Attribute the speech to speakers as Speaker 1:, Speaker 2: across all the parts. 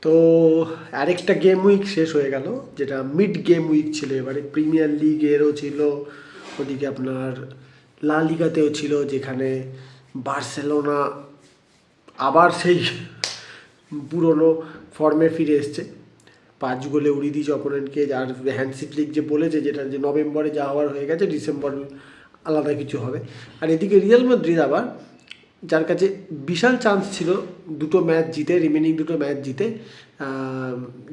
Speaker 1: তো আরেকটা game week শেষ হয়ে গেল, যেটা মিড গেম উইক ছিল। এবারে প্রিমিয়ার লিগেরও ছিল, ওদিকে আপনার লা লিগাতেও ছিল, যেখানে বার্সেলোনা আবার সেই পুরনো ফর্মে ফিরে এসছে, 5 গোলে উড়িয়ে দিয়েছে অপোনেন্টকে। আর হ্যান্ডসিক লিগ যে বলেছে, যেটা যে নভেম্বরে যা হওয়ার হয়ে গেছে, ডিসেম্বর আলাদা কিছু হবে। আর এদিকে রিয়াল মাদ্রিদ আবার, যার কাছে বিশাল চান্স ছিল দুটো ম্যাচ জিতে, রিমেনিং দুটো ম্যাচ জিতে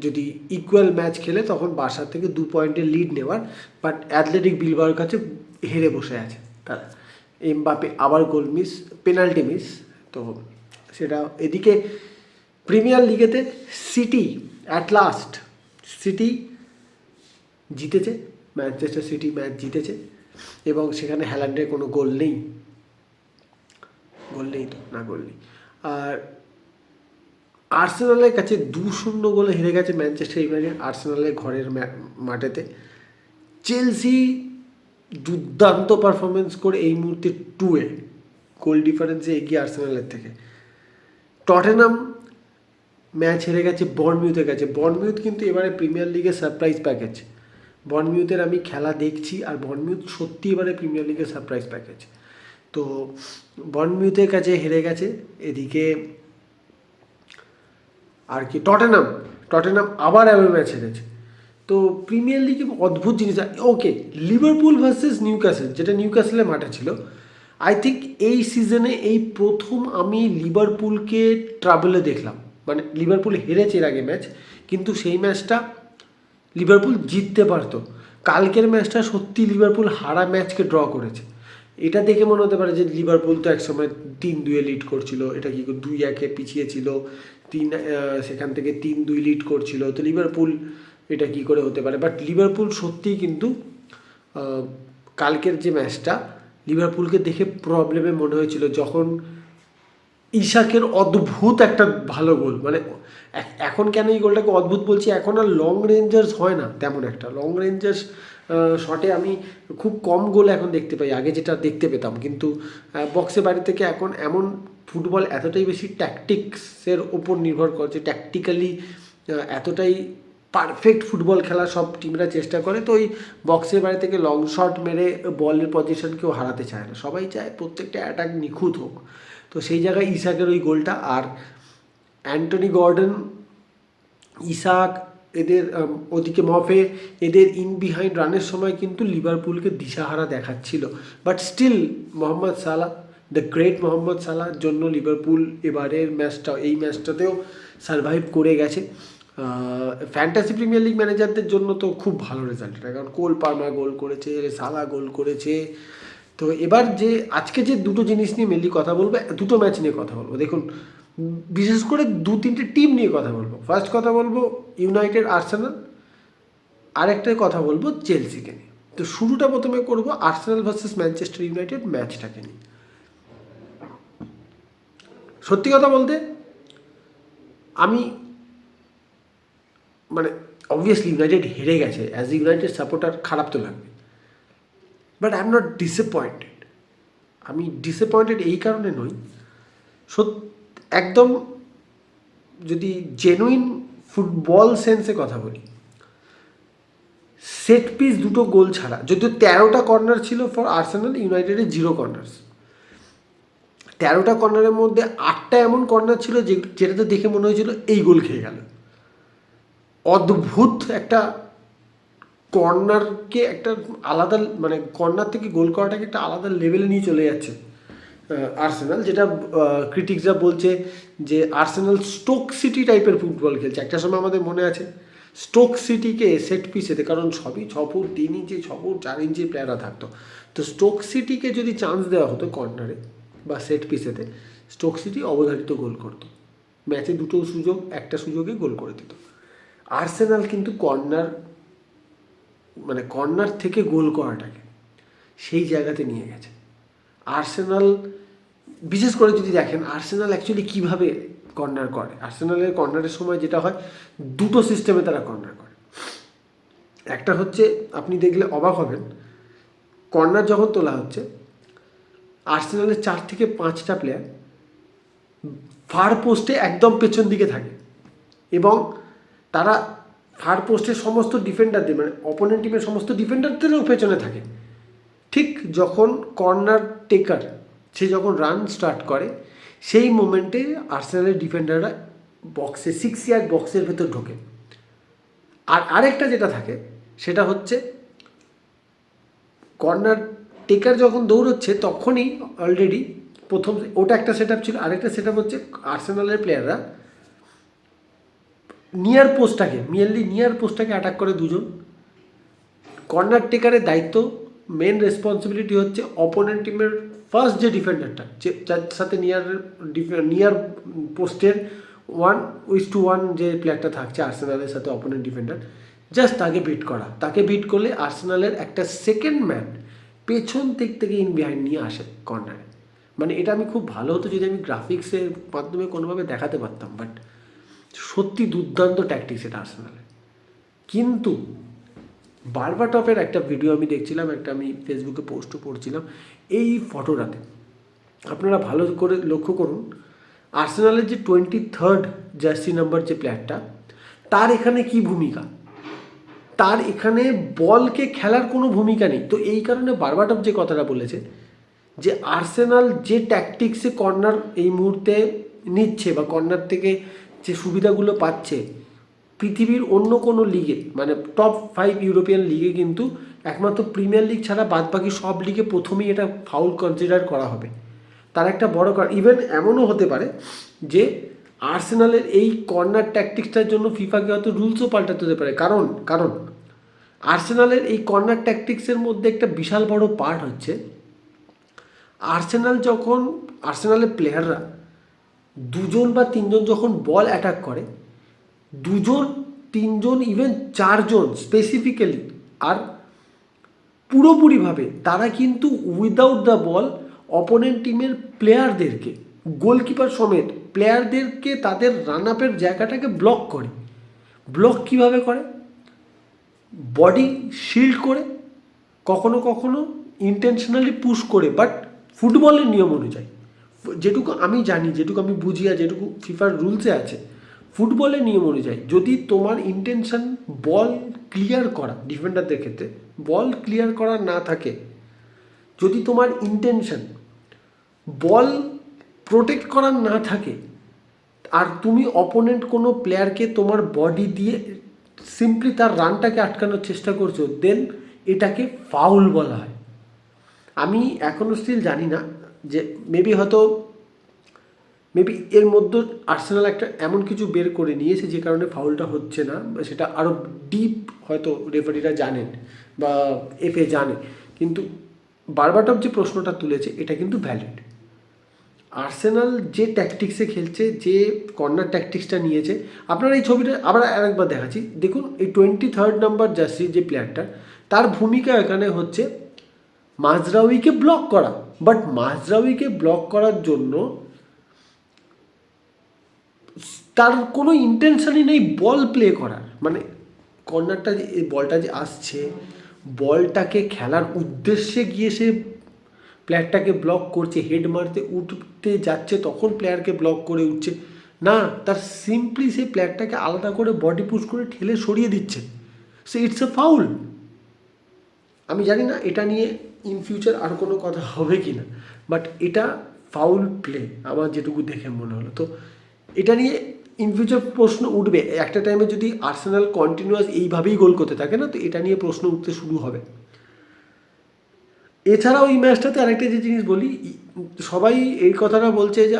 Speaker 1: যদি ইকুয়াল ম্যাচ খেলে তখন বার্সার থেকে 2 পয়েন্টের লিড নেওয়ার, বাট অ্যাথলেটিক বিলবাওর কাছে হেরে বসে আছে তারা। এমবাপে আবার গোল মিস, পেনাল্টি মিস। তো সেটা এদিকে প্রিমিয়ার লিগেতে সিটি অ্যাট লাস্ট সিটি জিতেছে, ম্যানচেস্টার সিটি ম্যাচ জিতেছে, এবং সেখানে হ্যালান্ডের কোনো গোল নেই, গোল নেই তো না গোল নেই। আর আর্সেনালের কাছে 2-0 গোলে হেরে গেছে ম্যানচেস্টার ইউনাইটেড আর্সেনালের ঘরের মাঠেতে। চেলসি দুর্দান্ত পারফরমেন্স করে এই মুহূর্তে 2-এ গোল ডিফারেন্সে এগিয়ে আর্সেনালের থেকে। টটেনহাম ম্যাচ হেরে গেছে বর্নমিউথের কাছে। বর্নমিউথ কিন্তু এবারে প্রিমিয়ার লিগের সারপ্রাইজ প্যাকেজ। বর্নমিউথের আমি খেলা দেখছি, আর বর্নমিউথ সত্যি এবারে প্রিমিয়ার লিগের সারপ্রাইজ প্যাকেজ। তো বর্নমিউথের কাছে হেরে গেছে। এদিকে আর কি টটেনহাম আবার অ্যাওয়ে ম্যাচ হেরেছে। তো প্রিমিয়ার লিগে অদ্ভুত জিনিস। ওকে, লিভারপুল ভার্সেস নিউক্যাসল, যেটা নিউক্যাসলের মাঠে ছিল, আই থিঙ্ক এই সিজনে এই প্রথম আমি লিভারপুলকে ট্রাবলে দেখলাম। মানে লিভারপুল হেরেছে এর আগে ম্যাচ, কিন্তু সেই ম্যাচটা লিভারপুল জিততে পারতো। কালকের ম্যাচটা সত্যি লিভারপুল হারা ম্যাচকে ড্র করেছে। এটা দেখে মনে হতে পারে যে লিভারপুল তো একসময় 3-2 লিড করছিল, এটা কি 2-1 পিছিয়ে ছিল, সেখান থেকে 3-2 লিড করছিল, তো লিভারপুল এটা কি করে হতে পারে। বাট লিভারপুল সত্যিই কিন্তু কালকের যে ম্যাচটা লিভারপুলকে দেখে প্রবলেমে মনে হয়েছিল, যখন ইশাকের অদ্ভুত একটা ভালো গোল। মানে এখন কেন এই গোলটাকে অদ্ভুত বলছি, এখন আর লং রেঞ্জার্স হয় না তেমন একটা। লং রেঞ্জার্স শটে আমি খুব কম গোল এখন দেখতে পাই, আগে যেটা দেখতে পেতাম। কিন্তু বক্সের বাইরে থেকে এখন এমন ফুটবল এতটাই বেশি ট্যাকটিক্সের ওপর নির্ভর করছে, ট্যাকটিক্যালি এতটাই পারফেক্ট ফুটবল খেলা সব টিমরা চেষ্টা করে। তো ওই বক্সের বাইরে থেকে লং শট মেরে বলের পজিশন কেউ হারাতে চায় না, সবাই চায় প্রত্যেকটা অ্যাটাক নিখুঁত হোক। তো সেই জায়গায় ইসাকের ওই গোলটা, আর অ্যান্টনি গর্ডন, ইসাক, এদের ওদিকে মফে, এদের ইন বিহাইন্ড রানের সময় কিন্তু লিভারপুলকে দিশাহারা দেখাচ্ছিল। But still Mohamed Salah, the great Mohamed সালাহর জন্য লিভারপুল এবারের ম্যাচটা, এই ম্যাচটাতেও সারভাইভ করে গেছে। ফ্যান্টাসি প্রিমিয়ার লিগ ম্যানেজারদের জন্য তো খুব ভালো রেজাল্ট এটা, কারণ কোল পার্মার গোল করেছে, সালাহ গোল করেছে। তো এবার যে আজকে যে দুটো জিনিস নিয়ে মেনলি কথা বলবো, দুটো ম্যাচ নিয়ে কথা বলবো। দেখুন, বিশেষ করে 2-3টে টিম নিয়ে কথা বলবো। ফার্স্ট কথা বলবো ইউনাইটেড আর্সেনাল, আরেকটাই কথা বলবো চেলসিকে নিয়ে। তো শুরুটা প্রথমে করবো আর্সেনাল ভার্সেস ম্যানচেস্টার ইউনাইটেড ম্যাচটাকে নিয়ে। সত্যি কথা বলতে আমি মানে অবভিয়াসলি ইউনাইটেড হেরে গেছে, অ্যাজ এ ইউনাইটেড সাপোর্টার খারাপ তো লাগবে, but I am not disappointed. আমি ডিসঅ্যাপয়েন্টেড এই কারণে নই, একদম যদি জেনুইন ফুটবল সেন্সে কথা বলি, সেট পিস দুটো গোল ছাড়া, যদিও 13টা কর্নার ছিল ফর আর্সেনাল, ইউনাইটেডের 0 কর্নার্স। 13টা কর্নারের মধ্যে 8টা এমন কর্নার ছিল যেটাতে দেখে মনে হয়েছিল এই গোল খেয়ে গেল। অদ্ভুত একটা কর্নারকে একটা আলাদা, মানে কর্নার থেকে গোল করাটাকে একটা আলাদা লেভেলে নিয়ে চলে যাচ্ছে আর্সেনাল, যেটা ক্রিটিক্সরা বলছে যে আর্সেনাল স্টোক সিটি টাইপের ফুটবল খেলছে। একটা সময় আমাদের মনে আছে স্টোক সিটিকে সেট পিসেতে, কারণ সবই 6 ফুট 3 ইঞ্চি 6 ফুট 4 ইঞ্চি প্লেয়াররা থাকতো, তো স্টোক সিটিকে যদি চান্স দেওয়া হতো কর্নারে বা সেট পিসেতে, স্টোক সিটি অবধারিত গোল করতো। ম্যাচে দুটো সুযোগ, একটা সুযোগে গোল করে দিত। আর্সেনাল কিন্তু কর্নার থেকে গোল করাটাকে সেই জায়গাতে নিয়ে গেছে। আর্সেনাল বিশেষ করে যদি দেখেন আর্সেনাল অ্যাকচুয়ালি কীভাবে কর্নার করে, আর্সেনালের কর্নারের সময় যেটা হয়, দুটো সিস্টেমে তারা কর্নার করে। একটা হচ্ছে, আপনি দেখলে অবাক হবেন, কর্নার যখন তোলা হচ্ছে আর্সেনালের 4 থেকে 5টা প্লেয়ার ফার পোস্টে একদম পেছন দিকে থাকে, এবং তারা ফার পোস্টের সমস্ত ডিফেন্ডারদের মানে অপোনেন্ট টিমের সমস্ত ডিফেন্ডারদেরও পেছনে থাকে। ঠিক যখন কর্নার টেকার সে যখন রান স্টার্ট করে সেই মোমেন্টে আর্সেনালের ডিফেন্ডাররা বক্সে 6 ইয়ার্ড বক্সের ভেতর ঢোকে। আর আরেকটা যেটা থাকে সেটা হচ্ছে কর্নার টেকার যখন দৌড়চ্ছে তখনই অলরেডি প্রথম ওটা একটা সেট আপ ছিল। আরেকটা সেট আপ হচ্ছে আর্সেনালের প্লেয়াররা নিয়ার পোস্টটাকে অ্যাটাক করে দুজন। কর্নার টেকারের দায়িত্ব মেন রেসপন্সিবিলিটি হচ্ছে অপোনেন্ট টিমের ফার্স্ট যে ডিফেন্ডারটা যার সাথে নিয়ার পোস্টের 1:1 যে প্লেয়ারটা থাকছে আর্সেনালের সাথে অপোনেন্ট ডিফেন্ডার, জাস্ট তাকে বিট করলে আর্সেনালের একটা সেকেন্ড ম্যান পেছন দিক থেকে ইন বিহাইন্ড নিয়ে আসে কর্নারে। মানে এটা আমি খুব ভালো হতো যদি আমি গ্রাফিক্সের মাধ্যমে কোনোভাবে দেখাতে পারতাম, বাট সত্যি দুর্দান্ত ট্যাকটিক্স এটা আর্সেনালের। কিন্তু বারবাটপের একটা ভিডিও আমি দেখছিলাম, আমি ফেসবুকে পোস্টও পড়ছিলাম এই ফটোটাতে। আপনারা ভালো করে লক্ষ্য করুন, আর্সেনালের যে 23rd জার্সি নাম্বার যে প্লেয়ারটা, তার এখানে কি ভূমিকা? তার এখানে বলকে খেলার কোনো ভূমিকা নেই। তো এই কারণে বারবাটপ যে কথাটা বলেছে যে আর্সেনাল যে ট্যাকটিক্সে কর্নার এই মুহূর্তে নিচ্ছে বা কর্নার থেকে যে সুবিধাগুলো পাচ্ছে, পৃথিবীর অন্য কোনো লিগে মানে টপ 5 ইউরোপিয়ান লিগে কিন্তু একমাত্র প্রিমিয়ার লিগ ছাড়া বাদবাকি সব লিগে প্রথমেই এটা ফাউল কনসিডার করা হবে। তার একটা বড় কারণ, ইভেন এমনও হতে পারে যে আর্সেনালের এই কর্নার ট্যাকটিক্সটার জন্য ফিফাকে হয়তো রুলসও পাল্টাতে হতে পারে। কারণ আর্সেনালের এই কর্নার ট্যাকটিক্সের মধ্যে একটা বিশাল বড় পার্ট হচ্ছে আর্সেনালের প্লেয়াররা 2 বা 3 যখন বল অ্যাটাক করে, 2 3 ইভেন 4 স্পেসিফিক্যালি আর পুরোপুরিভাবে তারা কিন্তু উইদাউট দ্য বল অপোনেন্ট টিমের প্লেয়ারদেরকে, গোলকিপার সমেত প্লেয়ারদেরকে তাদের রান আপের জায়গাটাকে ব্লক করে। ব্লক কিভাবে করে? বডি শিল্ড করে, কখনো কখনো ইন্টেনশনালি পুশ করে। বাট ফুটবলের নিয়ম অনুযায়ী যেটুকু আমি জানি, যেটুকু আমি বুঝি আর যেটুকু ফিফার রুলসে আছে, ফুটবলের নিয়ম অনুযায়ী যদি তোমার ইন্টেনশন বল ক্লিয়ার করা, ডিফেন্ডারদের ক্ষেত্রে বল ক্লিয়ার করা না থাকে, যদি তোমার ইন্টেনশন বল প্রোটেক্ট করার না থাকে আর তুমি অপোনেন্ট কোনো প্লেয়ারকে তোমার বডি দিয়ে সিম্পলি তার রানটাকে আটকানোর চেষ্টা করছো, দেন এটাকে ফাউল বলা হয়। আমি এখনও স্টিল জানি না যে মেবি এর মধ্যে আর্সেনাল একটা এমন কিছু বের করে নিয়েছে যে কারণে ফাউলটা হচ্ছে না, সেটা আরও ডিপ হয়তো রেফারিরা জানেন বা এফএ জানে। কিন্তু বারবাটপ যে প্রশ্নটা তুলেছে এটা কিন্তু ভ্যালিড। আর্সেনাল যে ট্যাকটিক্সে খেলছে, যে কর্নার ট্যাকটিক্সটা নিয়েছে, আপনারা এই ছবিটা আবার আরেকবার দেখাচ্ছি দেখুন। এই 23rd নাম্বার জার্সি যে প্লেয়ারটা, তার ভূমিকা এখানে হচ্ছে মাজরাউইকে ব্লক করা। বাট মাজরাউইকে ব্লক করার জন্য তার কোনো ইন্টেনশনই নেই বল প্লে করার। মানে কর্নারটা যে বলটা যে আসছে, বলটাকে খেলার উদ্দেশ্যে গিয়ে সে প্লেয়ারটাকে ব্লক করছে, হেড মারতে উঠতে যাচ্ছে তখন প্লেয়ারকে ব্লক করে উঠছে না, তার সিম্পলি সেই প্লেয়ারটাকে আলাদা করে বডি পুশ করে ঠেলে সরিয়ে দিচ্ছে। So it's a foul. আমি জানি না এটা নিয়ে ইন ফিউচার আর কোনো কথা হবে কি না, বাট এটা ফাউল প্লে আমার যেটুকু দেখে মনে হলো। তো এটা নিয়ে ইন ফিউচার প্রশ্ন উঠবে। একটা টাইমে যদি আর্সেনাল কন্টিনিউয়াস এইভাবেই গোল করতে থাকে না, তো এটা নিয়ে প্রশ্ন উঠতে শুরু হবে। এছাড়াও এই ম্যাচটাতে আরেকটা যে জিনিস বলি, সবাই এই কথাটা বলছে যে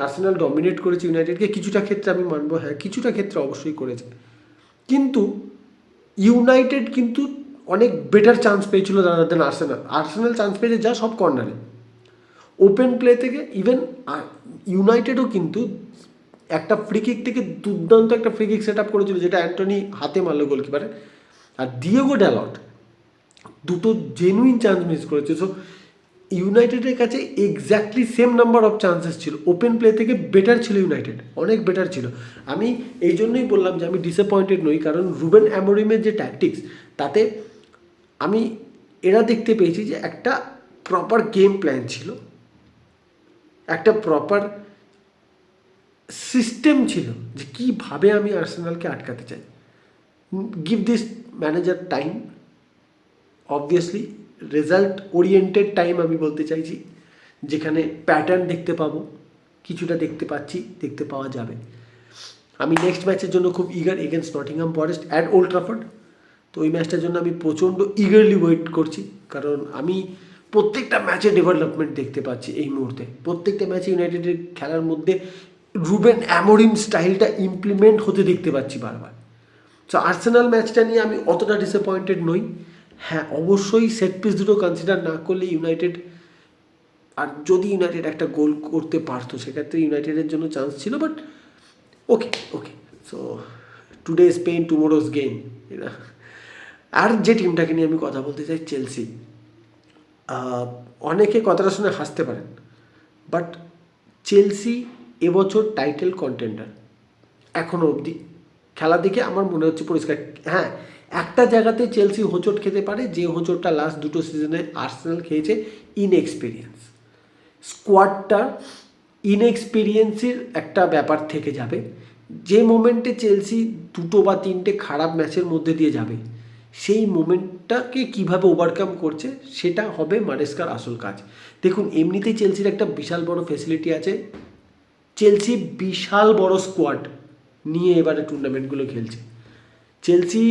Speaker 1: আর্সেনাল ডমিনেট করেছে ইউনাইটেডকে। কিছুটা ক্ষেত্রে আমি মানবো, হ্যাঁ কিছুটা ক্ষেত্রে অবশ্যই করেছে, কিন্তু ইউনাইটেড কিন্তু অনেক বেটার চান্স পেয়েছিল রাদার দেন আর্সেনাল চান্স পেয়েছে যা সব কর্নারে ওপেন প্লে থেকে। ইভেন ইউনাইটেডও কিন্তু একটা ফ্রি কিক থেকে দুর্দান্ত একটা ফ্রি কিক সেট আপ করেছিল, যেটা অ্যান্টনি হাতে মারলো গোলকিপারে। আর ডিয়েগো ড্যালট 2 জেনুইন চান্স মিস করেছে। সো ইউনাইটেডের কাছে exactly same number of chances ছিল। ওপেন প্লে থেকে বেটার ছিল ইউনাইটেড, অনেক বেটার ছিল। আমি এই জন্যই বললাম যে আমি ডিসঅ্যাপয়েন্টেড নই, কারণ রুবেন অ্যামোরিমের যে ট্যাকটিক্স, তাতে আমি এরা দেখতে পেয়েছি যে একটা প্রপার গেম প্ল্যান ছিল, একটা প্রপার সিস্টেম ছিল যে কীভাবে আমি আর্সেনালকে আটকাতে চাই। Give this manager time, obviously result oriented time আমি বলতে চাইছি, যেখানে প্যাটার্ন দেখতে পাবো, কিছুটা দেখতে পাওয়া যাবে। আমি নেক্সট ম্যাচের জন্য খুব eager against Nottingham forest at Old Trafford. তো ওই ম্যাচটার জন্য আমি প্রচণ্ড ইগারলি ওয়েট করছি, কারণ আমি প্রত্যেকটা ম্যাচে ডেভেলপমেন্ট দেখতে পাচ্ছি এই মুহূর্তে। প্রত্যেকটা ম্যাচে ইউনাইটেডের খেলার মধ্যে রুবেন অ্যামোরিম স্টাইলটা ইমপ্লিমেন্ট হতে দেখতে পাচ্ছি বারবার। সো আর্সেনাল ম্যাচটা নিয়ে আমি অতটা ডিসঅ্যাপয়েন্টেড নই। হ্যাঁ, অবশ্যই সেট পিস দুটো কনসিডার না করলে ইউনাইটেড, আর যদি ইউনাইটেড একটা গোল করতে পারতো সেক্ষেত্রে ইউনাইটেডের জন্য চান্স ছিল, but okay. So today is pain, tomorrow's gain. আর যে টিমটাকে নিয়ে আমি কথা বলতে চাই, চেলসি। অনেকে কথাটা শুনে হাসতে পারেন, বাট চেলসি এবছর টাইটেল কন্টেন্ডার এখনও অবধি। খেলা দেখে আমার মনে হচ্ছে পরিষ্কার। হ্যাঁ, একটা জায়গাতে চেলসি হোঁচট খেতে পারে, যে হোঁচটটা লাস্ট দুটো সিজনে আর্সেনাল খেয়েছে, ইনএক্সপিরিয়েন্স। স্কোয়াডটা ইনএক্সপিরিয়েন্সের একটা ব্যাপার থেকে যাবে। যে মোমেন্টে চেলসি দুটো বা তিনটে খারাপ ম্যাচের মধ্যে দিয়ে যাবে, সেই মোমেন্টটাকে কিভাবে ওভারকাম করছে সেটা হবে মারেস্কার আসল কাজ। দেখুন, এমনিতেই চেলসির একটা বিশাল বড় ফেসিলিটি আছে। চেলসি বিশাল বড় স্কোয়াড নিয়ে এবারে টুর্নামেন্টগুলো খেলছে। চেলসি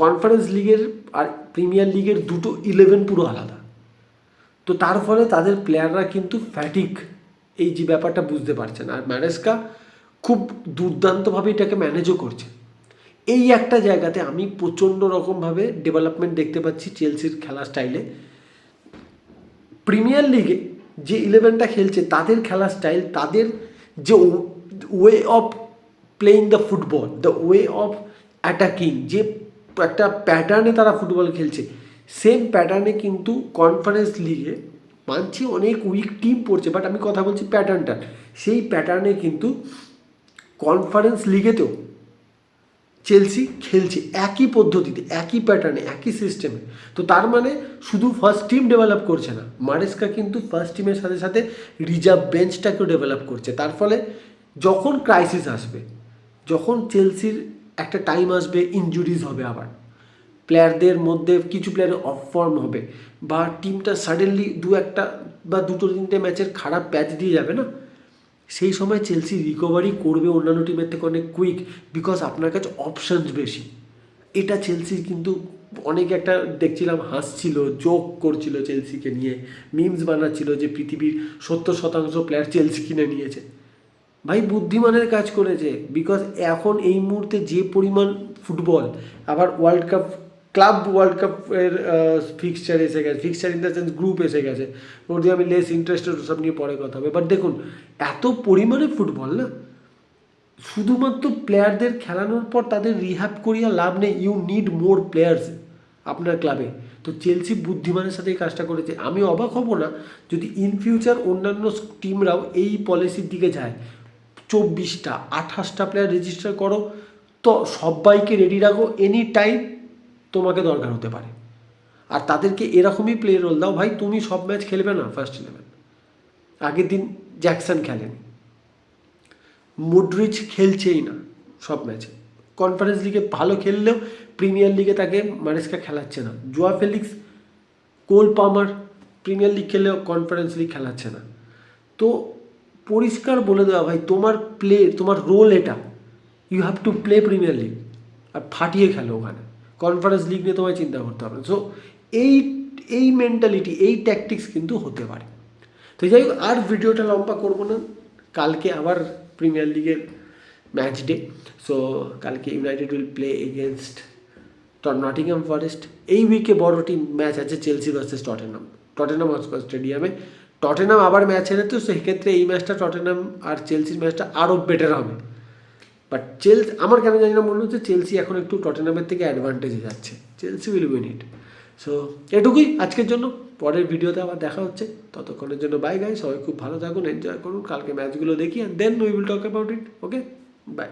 Speaker 1: কনফারেন্স লিগের আর প্রিমিয়ার লিগের দুটো 11 পুরো আলাদা। তো তার ফলে তাদের প্লেয়াররা কিন্তু ফ্যাটিক, এই যে ব্যাপারটা বুঝতে পারছে না। আর ম্যারেস্কা খুব দুর্দান্তভাবে এটাকে ম্যানেজও করছে। এই একটা জায়গাতে আমি প্রচণ্ড রকমভাবে ডেভেলপমেন্ট দেখতে পাচ্ছি চেলসির খেলা স্টাইলে। প্রিমিয়ার লিগে যে 11টা খেলছে তাদের খেলা স্টাইল, তাদের যে way of playing the football, the way of attacking, যে একটা প্যাটার্নে তারা ফুটবল খেলছে, সেম প্যাটার্নে কিন্তু কনফারেন্স লিগে, মানছি অনেক উইক টিম পড়ছে, বাট আমি কথা বলছি প্যাটার্নটা, সেই প্যাটার্নে কিন্তু কনফারেন্স লিগেতেও চেলসি খেলছে একই পদ্ধতিতে, একই প্যাটার্নে, একই সিস্টেমে। তো তার মানে শুধু ফার্স্ট টিম ডেভেলপ করছে না, মারেস্কা কিন্তু ফার্স্ট টিমের সাথে সাথে রিজার্ভ বেঞ্চটাকেও ডেভেলপ করছে। তার ফলে যখন ক্রাইসিস আসবে, যখন চেলসির একটা টাইম আসবে, ইনজুরিজ হবে, আবার প্লেয়ারদের মধ্যে কিছু প্লেয়ার অফ ফর্ম হবে, বা টিমটা সাডেনলি একটা বা দুটো তিনটে ম্যাচের খারাপ প্যাচ দিয়ে যাবে না, সেই সময় চেলসি রিকভারি করবে অন্যান্য টিমের থেকে অনেক কুইক, বিকজ আপনার কাছে অপশানস বেশি। এটা চেলসির কিন্তু অনেকে একটা দেখছিলাম হাসছিল, জোক করছিল চেলসিকে নিয়ে, মিমস বানাচ্ছিল যে পৃথিবীর 70% প্লেয়ার চেলসি কিনে নিয়েছে। ভাই বুদ্ধিমানের কাজ করেছে, বিকজ এখন এই মুহূর্তে যে পরিমাণ ফুটবল, আবার ওয়ার্ল্ড কাপ, ক্লাব ওয়ার্ল্ড কাপের ফিক্সচার এসে গেছে, fixture in the sense group এসে গেছে, ওর দিয়ে আমি লেস ইন্টারেস্টেড, সব নিয়ে পরে কথা হবে। বাট দেখুন, এত পরিমাণে ফুটবল না, শুধুমাত্র প্লেয়ারদের খেলানোর পর তাদের রিহ্যাব করিয়া লাভ নেই, ইউ নিড মোর প্লেয়ার্স আপনার ক্লাবে। তো চেলসি বুদ্ধিমানের সাথে এই কাজটা করেছে। আমি অবাক হব না যদি ইন ফিউচার অন্যান্য টিমরাও এই পলিসির দিকে যায়, 24টা 28টা প্লেয়ার রেজিস্টার করো, তো সবাইকে রেডি রাখো, এনি টাইম তোমাকে দরকার হতে পারে। আর তাদেরকে এরকমই প্লে রোল দাও, ভাই তুমি সব ম্যাচ খেলবে না ফার্স্ট 11। আগের দিন জ্যাকসন খেলেন, মডরিচ খেলছেই না সব ম্যাচে, কনফারেন্স লিগে ভালো খেললেও প্রিমিয়ার লিগে তাকে মারেস্কা খেলাচ্ছে না। জোয়া ফেলিক্স, কোল পামার প্রিমিয়ার লিগ খেললেও কনফারেন্স লিগ খেলাচ্ছে না। তো পরিষ্কার বলে দেওয়া, ভাই তোমার তোমার রোল এটা, you have to play Premier League, আর ফাটিয়ে খেলো ওখানে, কনফারেন্স লিগ নিয়ে তোমায় চিন্তা করতে হবে। সো এই মেন্টালিটি, এই ট্যাকটিক্স কিন্তু হতে পারে। তো যাই হোক, আর ভিডিওটা লম্বা করবো না, কালকে আবার প্রিমিয়ার লিগের ম্যাচ ডে। সো কালকে United will play against Nottingham forest. এই উইকে বড় টিম ম্যাচ আছে চেলসি ভার্সেস টটেনহাম হটস্পার স্টেডিয়ামে। টটেনহাম আবার ম্যাচ হেরে, তো সেক্ষেত্রে এই ম্যাচটা টটেনহাম আর চেলসির ম্যাচটা আরও বেটার হবে। বাট আমার কেন জানি না মনে হচ্ছে চেলসি এখন একটু টটেনহামের থেকে অ্যাডভান্টেজে যাচ্ছে, Chelsea will win it. So এটুকুই আজকের জন্য, পরের ভিডিওতে আবার দেখা হচ্ছে, ততক্ষণের জন্য বাই গাই, সবাই খুব ভালো থাকুন, এনজয় করুন, কালকে ম্যাচগুলো দেখি, and then we will talk about it. Okay, by.